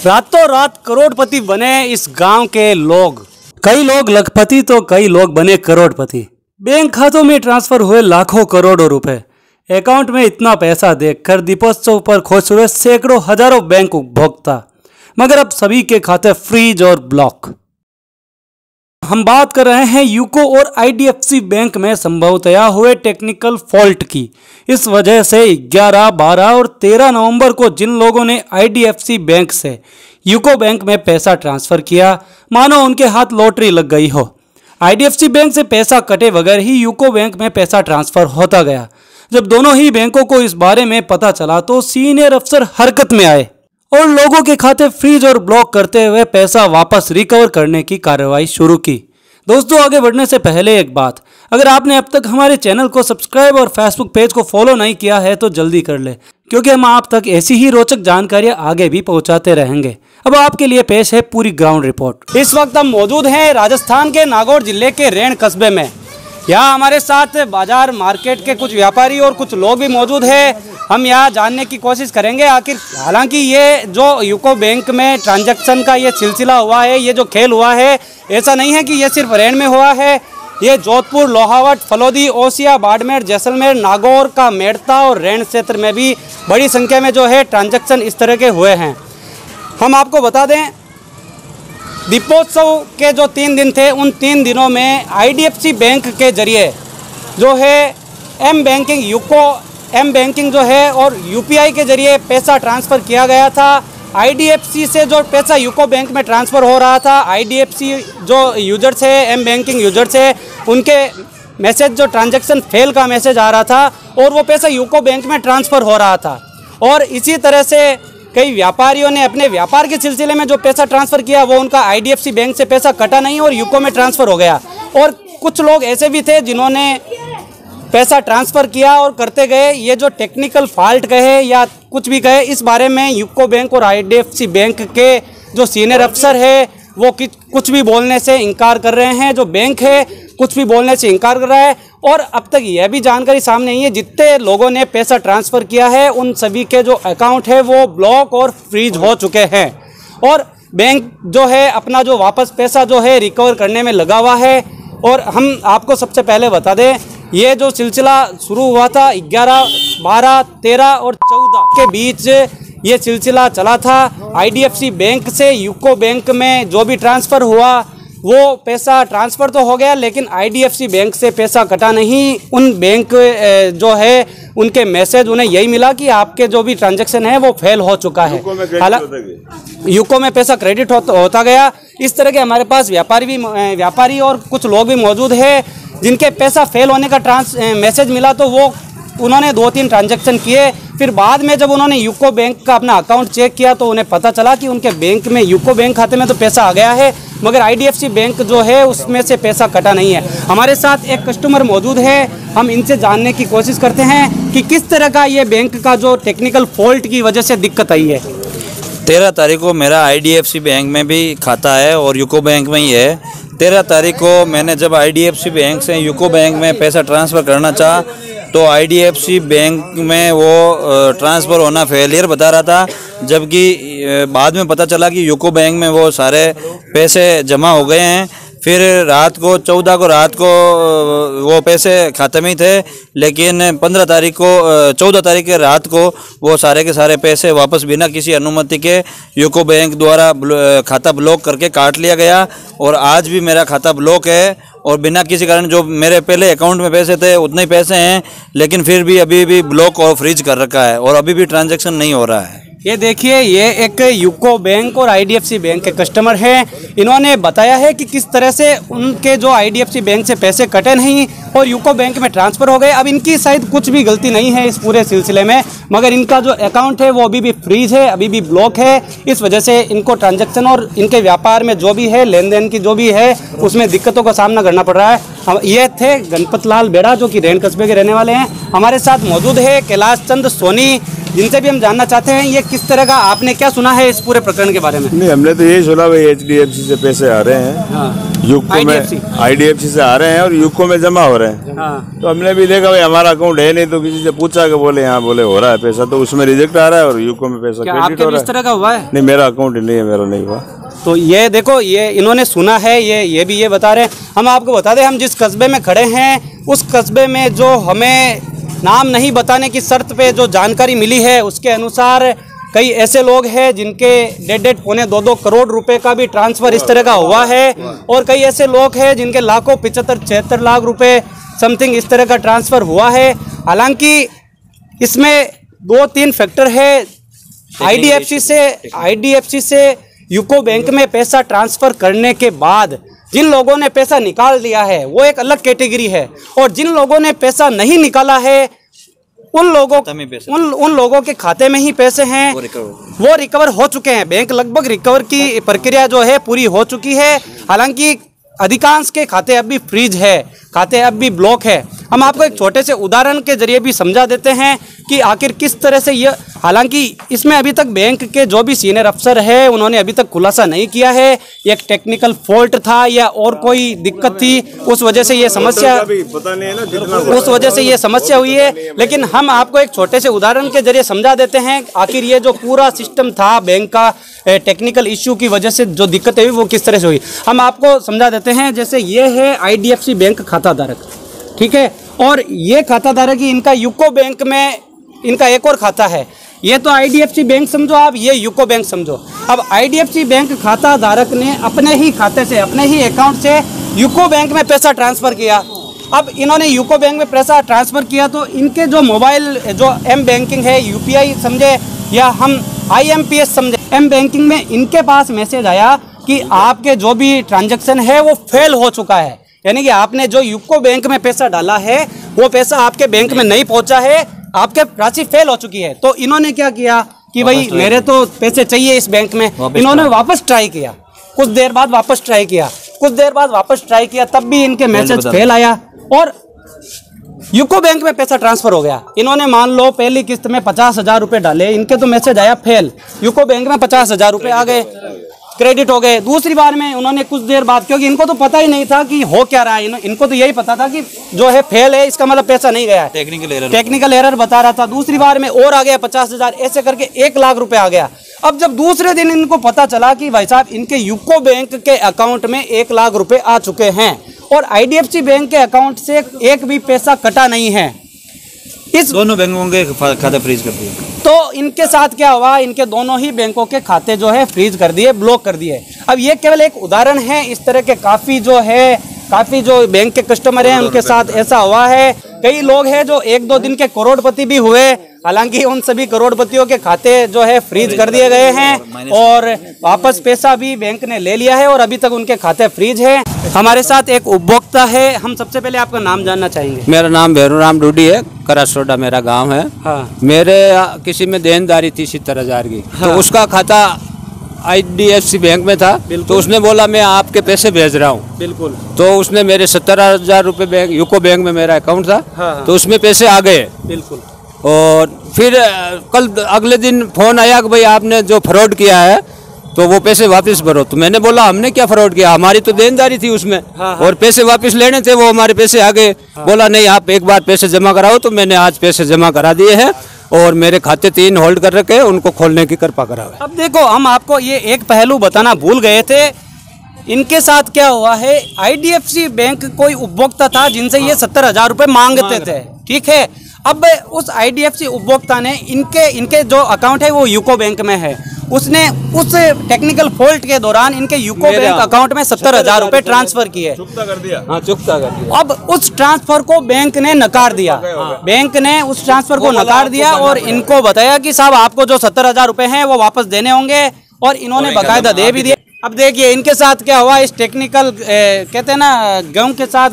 रातों रात करोड़पति बने इस गांव के लोग। कई लोग लखपति तो कई लोग बने करोड़पति। बैंक खातों में ट्रांसफर हुए लाखों करोड़ों रुपए। अकाउंट में इतना पैसा देखकर दीपोत्सव पर खुश हुए सैकड़ों हजारों बैंक उपभोक्ता। मगर अब सभी के खाते फ्रीज और ब्लॉक। हम बात कर रहे हैं यूको और आईडीएफसी बैंक में संभवतया हुए टेक्निकल फॉल्ट की। इस वजह से 11, 12 और 13 नवंबर को जिन लोगों ने आईडीएफसी बैंक से यूको बैंक में पैसा ट्रांसफर किया, मानो उनके हाथ लॉटरी लग गई हो। आईडीएफसी बैंक से पैसा कटे बगैर ही यूको बैंक में पैसा ट्रांसफर होता गया। जब दोनों ही बैंकों को इस बारे में पता चला तो सीनियर अफसर हरकत में आए और लोगों के खाते फ्रीज और ब्लॉक करते हुए पैसा वापस रिकवर करने की कार्रवाई शुरू की। दोस्तों, आगे बढ़ने से पहले एक बात, अगर आपने अब तक हमारे चैनल को सब्सक्राइब और फेसबुक पेज को फॉलो नहीं किया है तो जल्दी कर ले, क्योंकि हम आप तक ऐसी ही रोचक जानकारियां आगे भी पहुंचाते रहेंगे। अब आपके लिए पेश है पूरी ग्राउंड रिपोर्ट। इस वक्त हम मौजूद हैं राजस्थान के नागौर जिले के रेण कस्बे में। यहाँ हमारे साथ बाजार मार्केट के कुछ व्यापारी और कुछ लोग भी मौजूद हैं। हम यहाँ जानने की कोशिश करेंगे आखिर, हालांकि ये जो यूको बैंक में ट्रांजैक्शन का ये सिलसिला हुआ है, ये जो खेल हुआ है, ऐसा नहीं है कि ये सिर्फ रेण में हुआ है। ये जोधपुर, लोहावट, फलोदी, ओसिया, बाड़मेर, जैसलमेर, नागौर का मेड़ता और रेण क्षेत्र में भी बड़ी संख्या में जो है ट्रांजैक्शन इस तरह के हुए हैं। हम आपको बता दें, दीपोत्सव के जो 3 दिन थे, उन 3 दिनों में आईडीएफसी बैंक के जरिए जो है M banking, UCO M banking जो है और यूपीआई के जरिए पैसा ट्रांसफ़र किया गया था। आईडीएफसी से जो पैसा यूको बैंक में ट्रांसफ़र हो रहा था, आईडीएफसी जो यूजर्स है, एम बैंकिंग यूजर्स है, उनके मैसेज जो ट्रांजैक्शन फेल का मैसेज आ रहा था और वो पैसा यूको बैंक में ट्रांसफ़र हो रहा था। और इसी तरह से कई व्यापारियों ने अपने व्यापार के सिलसिले में जो पैसा ट्रांसफ़र किया, वो उनका आईडीएफसी बैंक से पैसा कटा नहीं और यूको में ट्रांसफ़र हो गया। और कुछ लोग ऐसे भी थे जिन्होंने पैसा ट्रांसफ़र किया और करते गए। ये जो टेक्निकल फॉल्ट कहे या कुछ भी कहे, इस बारे में यूको बैंक और आईडीएफसी बैंक के जो सीनियर अफसर है वो कुछ भी बोलने से इनकार कर रहे हैं। जो बैंक है कुछ भी बोलने से इनकार कर रहा है। और अब तक यह भी जानकारी सामने आई है, जितने लोगों ने पैसा ट्रांसफ़र किया है उन सभी के जो अकाउंट है वो ब्लॉक और फ्रीज हो चुके हैं। और बैंक जो है अपना जो वापस पैसा जो है रिकवर करने में लगा हुआ है। और हम आपको सबसे पहले बता दें, ये जो सिलसिला शुरू हुआ था 11, 12, 13 और 14 के बीच ये सिलसिला चला था। आईडीएफसी बैंक से यूको बैंक में जो भी ट्रांसफ़र हुआ वो पैसा ट्रांसफ़र तो हो गया, लेकिन आईडीएफसी बैंक से पैसा कटा नहीं। उन बैंक जो है उनके मैसेज उन्हें यही मिला कि आपके जो भी ट्रांजैक्शन है वो फेल हो चुका है। हालांकि यूको में पैसा क्रेडिट होता गया। इस तरह के हमारे पास व्यापारी और कुछ लोग भी मौजूद है जिनके पैसा फेल होने का मैसेज मिला, तो वो उन्होंने 2-3 ट्रांजैक्शन किए। फिर बाद में जब उन्होंने यूको बैंक का अपना अकाउंट चेक किया तो उन्हें पता चला कि उनके बैंक में, यूको बैंक खाते में तो पैसा आ गया है, मगर आईडीएफसी बैंक जो है उसमें से पैसा कटा नहीं है। हमारे साथ एक कस्टमर मौजूद है, हम इनसे जानने की कोशिश करते हैं कि किस तरह का ये बैंक का जो टेक्निकल फॉल्ट की वजह से दिक्कत आई है। 13 तारीख को मेरा आईडीएफसी बैंक में भी खाता है और यूको बैंक में ही है। 13 तारीख को मैंने जब आईडीएफसी बैंक से यूको बैंक में पैसा ट्रांसफ़र करना चाहा तो आईडीएफसी बैंक में वो ट्रांसफ़र होना फेलियर बता रहा था, जबकि बाद में पता चला कि यूको बैंक में वो सारे पैसे जमा हो गए हैं। फिर रात को 14 को रात को वो पैसे खाते में ही थे, लेकिन 15 तारीख को 14 तारीख के रात को वो सारे के सारे पैसे वापस बिना किसी अनुमति के यूको बैंक द्वारा खाता ब्लॉक करके काट लिया गया। और आज भी मेरा खाता ब्लॉक है और बिना किसी कारण, जो मेरे पहले अकाउंट में पैसे थे उतने ही पैसे हैं, लेकिन फिर भी अभी भी ब्लॉक और फ्रीज कर रखा है और अभी भी ट्रांजैक्शन नहीं हो रहा है। ये देखिए, ये एक यूको बैंक और आईडीएफसी बैंक के कस्टमर हैं। इन्होंने बताया है कि किस तरह से उनके जो आईडीएफसी बैंक से पैसे कटे नहीं और यूको बैंक में ट्रांसफ़र हो गए। अब इनकी शायद कुछ भी गलती नहीं है इस पूरे सिलसिले में, मगर इनका जो अकाउंट है वो अभी भी फ्रीज है, अभी भी ब्लॉक है। इस वजह से इनको ट्रांजैक्शन और इनके व्यापार में जो भी है, लेन देन की जो भी है, उसमें दिक्कतों का सामना करना पड़ रहा है। ये थे गणपत लाल बेड़ा, जो कि रेण कस्बे के रहने वाले हैं। हमारे साथ मौजूद है कैलाश चंद सोनी, जिनसे भी हम जानना चाहते हैं ये किस तरह का, आपने क्या सुना है इस पूरे प्रकरण के बारे में? नहीं, हमने तो यही सुना भाई HDFC से पैसे आ रहे हैं। हाँ। यूको में IDFC से आ रहे हैं और यूको में जमा हो रहे हैं। हाँ। तो हमने भी देखा भाई हमारा अकाउंट है नहीं, तो किसी से पूछा कि बोले यहाँ बोले हो रहा है पैसा, तो उसमें रिजेक्ट आ रहा है और यूको में पैसा क्रेडिट हो रहा है। इस तरह का हुआ है? नहीं, मेरा अकाउंट नहीं है, मेरा नहीं हुआ। तो ये देखो, ये इन्होंने सुना है, ये भी ये बता रहे हैं। हम आपको बता दें, हम जिस कस्बे में खड़े हैं उस कस्बे में जो हमें नाम नहीं बताने की शर्त पे जो जानकारी मिली है उसके अनुसार कई ऐसे लोग हैं जिनके 1.5 पौने 2 करोड़ रुपए का भी ट्रांसफ़र इस तरह का हुआ है, और कई ऐसे लोग हैं जिनके लाखों 75-76 लाख रुपए समथिंग इस तरह का ट्रांसफ़र हुआ है। हालांकि इसमें 2-3 फैक्टर है। IDFC से यूको बैंक में पैसा ट्रांसफ़र करने के बाद जिन लोगों ने पैसा निकाल लिया है वो एक अलग कैटेगरी है, और जिन लोगों ने पैसा नहीं निकाला है उन लोगों के खाते में ही पैसे हैं, वो रिकवर हो चुके हैं। बैंक लगभग रिकवर की प्रक्रिया जो है पूरी हो चुकी है। हालांकि अधिकांश के खाते अब भी फ्रीज है, खाते अब भी ब्लॉक है। हम आपको एक छोटे से उदाहरण के जरिए भी समझा देते हैं कि आखिर किस तरह से ये, हालांकि इसमें अभी तक बैंक के जो भी सीनियर अफसर है उन्होंने अभी तक खुलासा नहीं किया है एक टेक्निकल फॉल्ट था या और कोई दिक्कत थी, उस वजह से ये समस्या हुई है। लेकिन हम आपको एक छोटे से उदाहरण के जरिए समझा देते हैं आखिर ये जो पूरा सिस्टम था बैंक का टेक्निकल इश्यू की वजह से जो दिक्कतें हुई वो किस तरह से हुई। हम आपको समझा देते हैं। जैसे ये है IDFC बैंक खाता धारक, ठीक है, और ये खाता धारक ही इनका यूको बैंक में इनका एक और खाता है। ये तो IDFC बैंक समझो आप, ये यूको बैंक समझो। अब IDFC बैंक खाता धारक ने अपने ही खाते से, अपने ही अकाउंट से यूको बैंक में पैसा ट्रांसफ़र किया। अब इन्होंने यूको बैंक में पैसा ट्रांसफ़र किया तो इनके जो मोबाइल जो M बैंकिंग है, UPI समझे या हम IMPS समझे, M बैंकिंग में इनके पास मैसेज आया कि आपके जो भी ट्रांजैक्शन है वो फेल हो चुका है, यानी कि आपने जो यूको बैंक में पैसा डाला है वो पैसा आपके बैंक में नहीं पहुंचा है, आपके राशि फेल हो चुकी है। तो इन्होंने क्या किया कि भाई मेरे तो पैसे चाहिए इस बैंक में। इन्होंने वापस ट्राई किया, कुछ देर बाद वापस ट्राई किया, तब भी इनके मैसेज फेल आया और यूको बैंक में पैसा ट्रांसफर हो गया। इन्होंने मान लो पहली किस्त में 50,000 रुपये डाले, इनके तो मैसेज आया फेल, यूको बैंक में 50,000 रुपये आ गए, क्रेडिट हो गए। दूसरी बार में उन्होंने कुछ देर बाद, क्योंकि इनको तो पता ही नहीं था कि हो क्या रहा है, इनको तो यही पता था कि जो है फेल है, इसका मतलब पैसा नहीं गया है, टेक्निकल एरर बता रहा था। दूसरी बार में और आ गया 50,000, ऐसे करके 1 लाख रुपए आ गया। अब जब दूसरे दिन इनको पता चला कि भाई साहब इनके यूको बैंक के अकाउंट में 1 लाख रुपए आ चुके हैं और IDFC बैंक के अकाउंट से एक भी पैसा कटा नहीं है, इस दोनों बैंकों के खाते फ्रीज कर दिए। तो इनके साथ क्या हुआ, इनके दोनों ही बैंकों के खाते जो है फ्रीज कर दिए, ब्लॉक कर दिए। अब ये केवल एक उदाहरण है, इस तरह के काफ़ी जो बैंक के कस्टमर हैं उनके साथ ऐसा हुआ है। कई लोग हैं जो 1-2 दिन के करोड़पति भी हुए, हालांकि उन सभी करोड़पतियों के खाते जो है फ्रीज कर दिए गए हैं और वापस पैसा भी बैंक ने ले लिया है और अभी तक उनके खाते फ्रीज है। हमारे साथ एक उपभोक्ता है, हम सबसे पहले आपका नाम जानना चाहेंगे। मेरा नाम भैरूराम डूडी है, करासोडा मेरा गांव है। हाँ। मेरे किसी में देनदारी थी 70,000 की। हाँ। तो उसका खाता IDFC बैंक में था, तो उसने बोला मैं आपके पैसे भेज रहा हूँ। बिल्कुल। तो उसने मेरे 70,000 रुपये बैंक यूको बैंक में मेरा अकाउंट था। हाँ। तो उसमें पैसे आ गए। बिल्कुल। और फिर कल अगले दिन फोन आया कि भाई आपने जो फ्रॉड किया है तो वो पैसे वापस भरो। तो मैंने बोला हमने क्या फ्रॉड किया, हमारी तो देनदारी थी उसमें। हाँ। और पैसे वापस लेने थे, वो हमारे पैसे आ गए। हाँ। बोला नहीं आप एक बार पैसे जमा कराओ। तो मैंने आज पैसे जमा करा दिए हैं और मेरे खाते 3 होल्ड कर रखे हैं, उनको खोलने की कृपा कराओ। अब देखो, हम आपको ये एक पहलू बताना भूल गए थे। इनके साथ क्या हुआ है, IDFC बैंक कोई उपभोक्ता था जिनसे ये 70,000 रुपये मांगते थे, ठीक है। अब उस IDFC उपभोक्ता ने इनके जो अकाउंट है वो यूको बैंक में है, उसने उस टेक्निकल फॉल्ट के दौरान इनके यूको बैंक अकाउंट में 70,000 रुपये ट्रांसफर किए। चुकता कर दिया। हाँ, चुकता कर दिया। अब उस ट्रांसफर को बैंक ने नकार दिया। बैंक ने उस ट्रांसफर को नकार दिया और इनको बताया कि साहब आपको जो 70,000 रुपये हैं वो वापस देने होंगे, और इन्होंने बाकायदा दे भी दिया। अब देखिए इनके साथ क्या हुआ, इस टेक्निकल कहते हैं ना गेहूं के साथ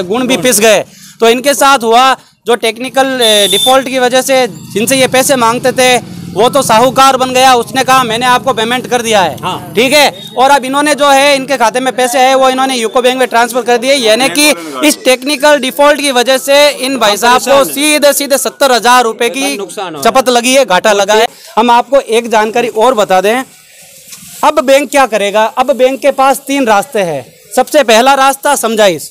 गुण भी पिस गए। तो इनके साथ हुआ जो टेक्निकल डिफॉल्ट की वजह से जिनसे ये पैसे मांगते थे वो तो साहूकार बन गया, उसने कहा मैंने आपको पेमेंट कर दिया है, ठीक है। और अब इन्होंने जो है इनके खाते में पैसे आए वो इन्होंने यूको बैंक में ट्रांसफर कर दिए, यानी कि इस टेक्निकल डिफॉल्ट की वजह से इन भाई साहब को सीधे 70,000 रुपए की चपत लगी है, घाटा लगा है। हम आपको एक जानकारी और बता दें, अब बैंक क्या करेगा। अब बैंक के पास 3 रास्ते हैं। सबसे पहला रास्ता समझाइश,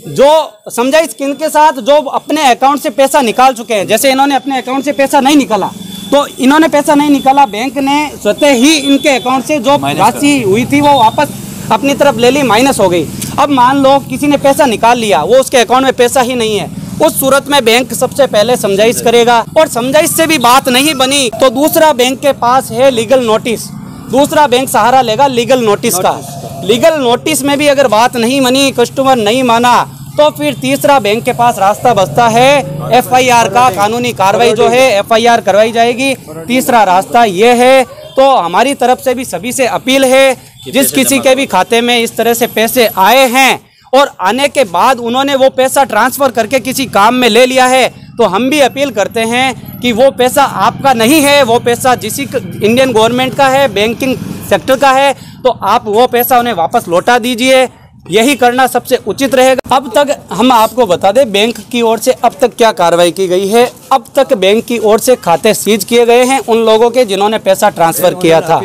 जो समझाइश किनके साथ, जो अपने अकाउंट से पैसा निकाल चुके हैं। जैसे इन्होंने अपने अकाउंट से पैसा नहीं निकाला, तो इन्होंने पैसा नहीं निकाला, बैंक ने स्वतः ही इनके अकाउंट से जो राशि हुई थी वो वापस अपनी तरफ ले ली, माइनस हो गई। अब मान लो किसी ने पैसा निकाल लिया, वो उसके अकाउंट में पैसा ही नहीं है, उस सूरत में बैंक सबसे पहले समझाइश करेगा। और समझाइश से भी बात नहीं बनी तो दूसरा बैंक के पास है लीगल नोटिस, दूसरा बैंक सहारा लेगा लीगल नोटिस का। लीगल नोटिस में भी अगर बात नहीं बनी, कस्टमर नहीं माना, तो फिर तीसरा बैंक के पास रास्ता बचता है FIR का। कानूनी कार्रवाई जो है FIR करवाई जाएगी। तीसरा रास्ता ये है। तो हमारी तरफ से भी सभी से अपील है, जिस किसी के भी खाते में इस तरह से पैसे आए हैं और आने के बाद उन्होंने वो पैसा ट्रांसफ़र करके किसी काम में ले लिया है, तो हम भी अपील करते हैं कि वो पैसा आपका नहीं है, वो पैसा इंडियन गवर्नमेंट का है, बैंकिंग सेक्टर का है, तो आप वो पैसा उन्हें वापस लौटा दीजिए। यही करना सबसे उचित रहेगा। अब तक हम आपको बता दें बैंक की ओर से अब तक क्या कार्रवाई की गई है। अब तक बैंक की ओर से खाते सीज किए गए हैं उन लोगों के जिन्होंने पैसा ट्रांसफर किया था,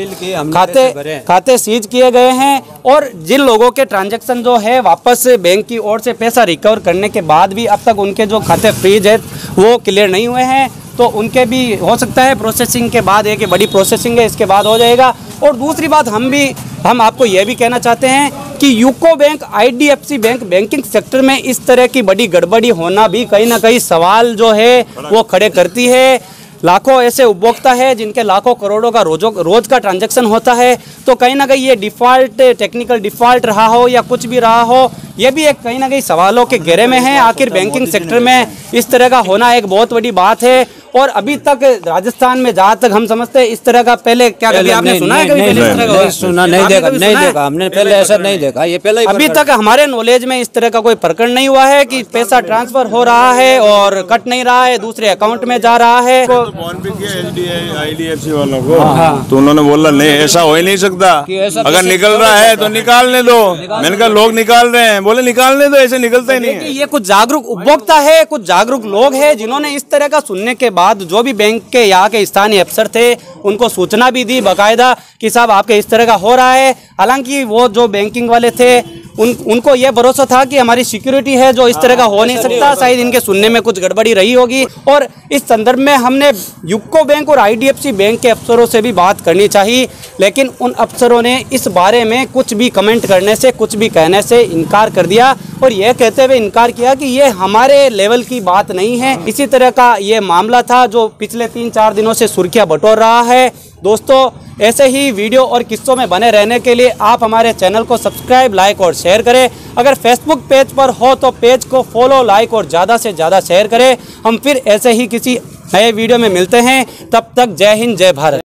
खाते सीज किए गए हैं। और जिन लोगों के ट्रांजैक्शन जो है वापस बैंक की ओर से पैसा रिकवर करने के बाद भी अब तक उनके जो खाते फ्रीज है वो क्लियर नहीं हुए हैं, तो उनके भी हो सकता है प्रोसेसिंग के बाद, एक बड़ी प्रोसेसिंग है, इसके बाद हो जाएगा। और दूसरी बात हम आपको यह भी कहना चाहते हैं कि UCO bank, IDFC bank banking sector में इस तरह की बड़ी गड़बड़ी होना भी कहीं ना कहीं सवाल जो है वो खड़े करती है। लाखों ऐसे उपभोक्ता है जिनके लाखों करोड़ों का रोज का ट्रांजैक्शन होता है, तो कहीं ना कहीं ये डिफ़ॉल्ट, टेक्निकल डिफ़ॉल्ट रहा हो या कुछ भी रहा हो, ये भी एक कहीं ना कहीं सवालों के घेरे में है। आखिर बैंकिंग सेक्टर में इस तरह का होना एक बहुत बड़ी बात है। और अभी तक राजस्थान में जहाँ तक हम समझते हैं इस तरह का पहले क्या कभी आपने सुना है? कभी नहीं सुना, नहीं देखा हमने पहले, ऐसा नहीं देखा। ये पहले अभी तक हमारे नॉलेज में इस तरह का कोई प्रकरण नहीं हुआ है कि पैसा ट्रांसफर हो रहा है और कट नहीं रहा है, दूसरे अकाउंट में जा रहा है। फोन भी किया IDFC वालों को, तो उन्होंने बोला नहीं, ऐसा हो ही नहीं सकता, अगर निकल रहा है तो निकालने दो। मैंने कहा लोग निकाल रहे हैं, बोले निकालने दो, ऐसे निकलता ही नहीं है। ये कुछ जागरूक उपभोक्ता है, कुछ जागरूक लोग हैं जिन्होंने इस तरह का सुनने के बाद जो भी बैंक के यहाँ के स्थानीय अफसर थे उनको सूचना भी दी बाकायदा कि साहब आपके इस तरह का हो रहा है। हालांकि वो जो बैंकिंग वाले थे उनको ये भरोसा था कि हमारी सिक्योरिटी है, जो इस तरह का हो नहीं सकता, शायद इनके सुनने में कुछ गड़बड़ी रही होगी। और इस संदर्भ में हमने यूको बैंक और IDFC बैंक के अफसरों से भी बात करनी चाहिए, लेकिन उन अफसरों ने इस बारे में कुछ भी कमेंट करने से, कुछ भी कहने से इनकार कर दिया और यह कहते हुए इनकार किया कि ये हमारे लेवल की बात नहीं है। इसी तरह का ये मामला था जो पिछले 3-4 दिनों से सुर्खियां बटोर रहा है। दोस्तों, ऐसे ही वीडियो और किस्सों में बने रहने के लिए आप हमारे चैनल को सब्सक्राइब, लाइक और शेयर करें। अगर फेसबुक पेज पर हो तो पेज को फॉलो, लाइक और ज़्यादा से ज़्यादा शेयर करें। हम फिर ऐसे ही किसी नए वीडियो में मिलते हैं, तब तक जय हिंद, जय भारत।